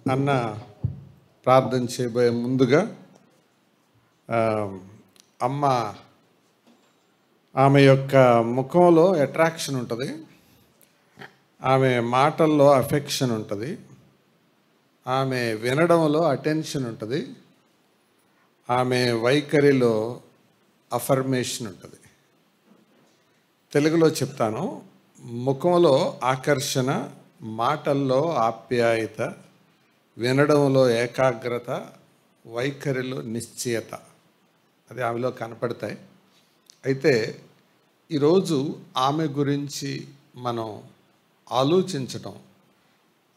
అన్న ప్రార్థన చేయబోయే ముందుగా ఆ, అమ్మ ఆమె యొక్క ముఖంలో అట్రాక్షన్ ఉంటుంది, ఆమె మాటల్లో అఫెక్షన్ ఉంటుంది, ఆమె వినడంలో అటెన్షన్ ఉంటుంది, ఆమె వైఖరిలో అఫర్మేషన్ ఉంటుంది. తెలుగులో చెప్తాను. ముఖంలో ఆకర్షణ, మాటల్లో ఆప్యాయత, వినడంలో ఏకాగ్రత, వైఖరిలో నిశ్చయత, అది ఆమెలో కనపడతాయి. అయితే ఈరోజు ఆమె గురించి మనం ఆలోచించటం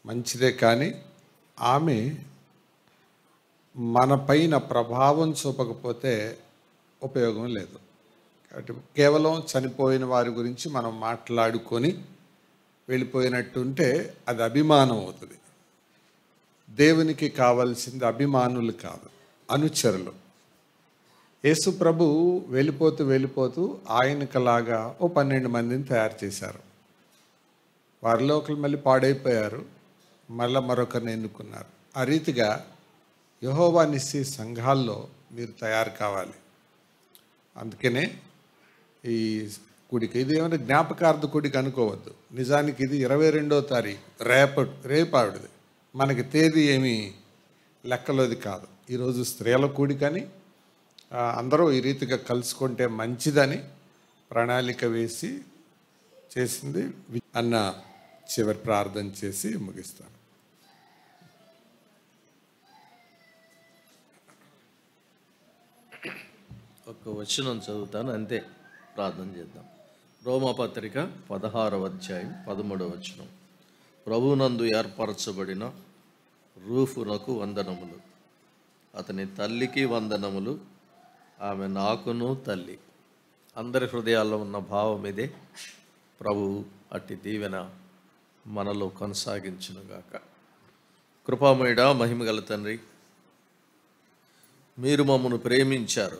మంచిదే, కానీ ఆమె మన పైన ప్రభావం చూపకపోతే ఉపయోగం లేదు. కాబట్టి కేవలం చనిపోయిన వారి గురించి మనం మాట్లాడుకొని వెళ్ళిపోయినట్టుంటే అది అభిమానం అవుతుంది. దేవునికి కావాల్సింది అభిమానులు కాదు, అనుచరులు. యేసు ప్రభు వెళ్ళిపోతూ ఆయనకలాగా 12 మందిని తయారు చేశారు. వారిలో ఒకరు మళ్ళీ పాడైపోయారు, మళ్ళీ మరొకరిని ఎన్నుకున్నారు. ఆ రీతిగా యెహోవా నిస్సీ సంఘాల్లో మీరు తయారు కావాలి. అందుకనే ఈ కూడిక, ఇది ఏమైనా జ్ఞాపకార్థ కూడిక అనుకోవద్దు. నిజానికి ఇది 22వ తారీఖు, రేపు ఆవిడది. మనకి తేదీ ఏమీ లెక్కలోది కాదు. ఈరోజు స్త్రీల కూడికని అందరూ ఈ రీతిగా కలుసుకుంటే మంచిదని ప్రణాళిక వేసి చేసింది. అన్న చివరి ప్రార్థన చేసి ముగిస్తాను. ఒక్క వచనం చదువుతాను, అంతే, ప్రార్థన చేద్దాం. రోమపత్రిక 16వ అధ్యాయం 13వ వచనం. ప్రభువునందు ఏర్పరచబడిన రూఫునకు వందనములు, అతని తల్లికి వందనములు, ఆమె నాకును తల్లి. అందరి హృదయాల్లో ఉన్న భావం ఇదే. ప్రభువు అట్టి దీవెన మనలో కొనసాగించునుగాక. కృపామయుడా, మహిమగల తండ్రి, మీరు మమ్మను ప్రేమించారు.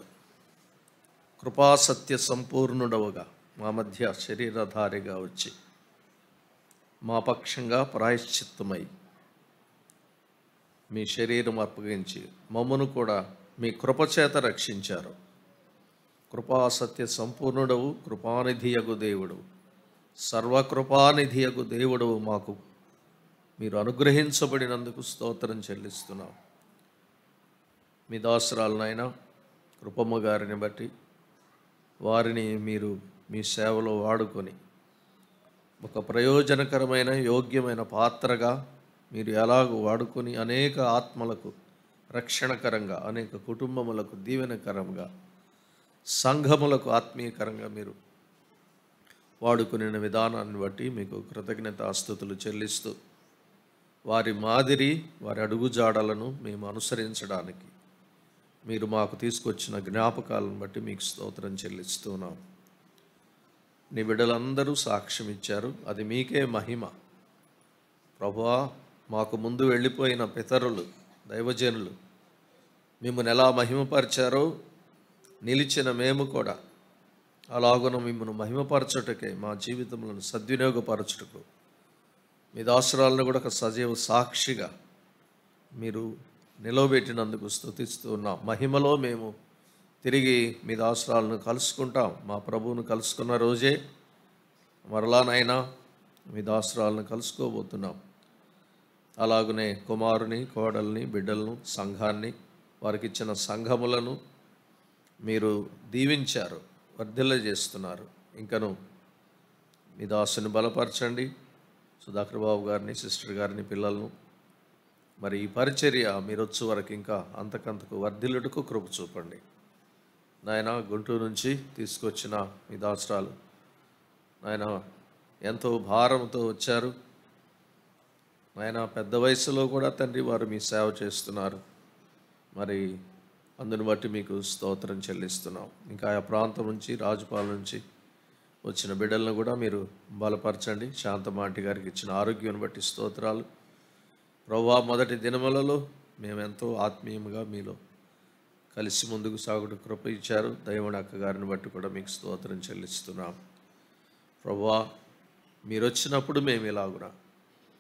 కృపాసత్య సంపూర్ణుడవుగా మా మధ్య శరీరధారిగా వచ్చి మా పక్షంగా ప్రాయశ్చిత్తమై మీ శరీరం అప్పగించి మమ్మను కూడా మీ కృపచేత రక్షించారు. కృపాసత్య సంపూర్ణుడవు, కృపానిధియగు దేవుడవు, సర్వకృపానిధియగు దేవుడవు మాకు మీరు అనుగ్రహించబడినందుకు స్తోత్రం చెల్లిస్తున్నాం. మీ దాసురాలనైనా కృపమ్మ గారిని బట్టి వారిని మీరు మీ సేవలో వాడుకొని ఒక ప్రయోజనకరమైన యోగ్యమైన పాత్రగా మీరు ఎలాగో వాడుకొని అనేక ఆత్మలకు రక్షణకరంగా, అనేక కుటుంబములకు దీవెనకరంగా, సంఘములకు ఆత్మీయకరంగా మీరు వాడుకునే విధానాన్ని బట్టి మీకు కృతజ్ఞతాస్తుతులు చెల్లిస్తూ వారి మాదిరి, వారి అడుగుజాడలను మేము అనుసరించడానికి మీరు మాకు తీసుకొచ్చిన జ్ఞాపకాలను బట్టి మీకు స్తోత్రం చెల్లిస్తున్నాం. నీ బిడ్డలందరూ సాక్ష్యం ఇచ్చారు, అది మీకే మహిమ. ప్రభువా, మాకు ముందు వెళ్ళిపోయిన పితరులు, దైవజనులు మిమ్మల్ని ఎలా మహిమపరిచారో నిలిచిన మేము కూడా అలాగున మిమ్మల్ని మహిమపరచుటకే మా జీవితములను సద్వినియోగపరచుటకు మీ దాసురాలను కూడా ఒక సజీవ సాక్షిగా మీరు నిలవబెట్టినందుకు స్తుతిస్తూ ఉన్నాం. మహిమలో మేము తిరిగి మీ దాసురాలను కలుసుకుంటాం. మా ప్రభువును కలుసుకున్న రోజే మరలానైనా మీ దాసురాలను కలుసుకోబోతున్నాం. అలాగనే కుమారుని, కోడల్ని, బిడ్డలను, సంఘాన్ని, వారికి ఇచ్చిన సంఘములను మీరు దీవించారు, వర్ధిల్లజేస్తున్నారు. ఇంకను మీ దాసుని బలపరచండి. సుధాకర్ బాబు గారిని, సిస్టర్ గారిని, పిల్లలను, మరి ఈ పరిచర్య మీరు వచ్చే వరకు ఇంకా అంతకంతకు వర్ధిల్లుటకు కృప చూపండి. నాయన, గుంటూరు నుంచి తీసుకొచ్చిన మీ దాసరాలు నాయన ఎంతో భారంతో వచ్చారు. నాయన, పెద్ద వయసులో కూడా తండ్రి వారు మీ సేవ చేస్తున్నారు. మరి అందుని బట్టి మీకు స్తోత్రం చెల్లిస్తున్నాం. ఇంకా ఆ ప్రాంతం నుంచి, రాజుపాల నుంచి వచ్చిన బిడ్డలను కూడా మీరు బలపరచండి. శాంతమాంటి గారికి ఇచ్చిన ఆరోగ్యం బట్టి స్తోత్రాలు. ప్రభువా, మొదటి దినములలో మేమెంతో ఆత్మీయంగా మీలో కలిసి ముందుకు సాగుడు కృప ఇచ్చారు. దైవని అక్క గారిని బట్టి కూడా మీకు స్తోత్రం చెల్లిస్తున్నాం. ప్రభువా, మీరు వచ్చినప్పుడు మేము ఇలాగున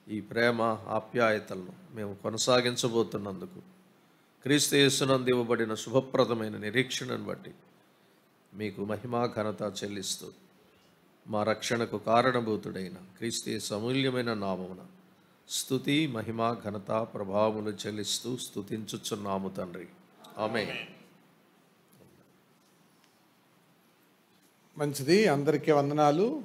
ఈ ప్రేమ ఆప్యాయతలను మేము కొనసాగించబోతున్నందుకు, క్రీస్తు యేసునందు ఇవ్వబడిన శుభప్రదమైన నిరీక్షణను బట్టి మీకు మహిమా ఘనత చెల్లిస్తూ, మా రక్షణకు కారణభూతుడైన క్రీస్తు యేసు అమూల్యమైన నామమున స్తుతి, మహిమ, ఘనత, ప్రభావములు చెల్లిస్తూ స్తుతించుచున్నాము తండ్రి. ఆమేన్. మంచిది. అందరికీ వందనాలు.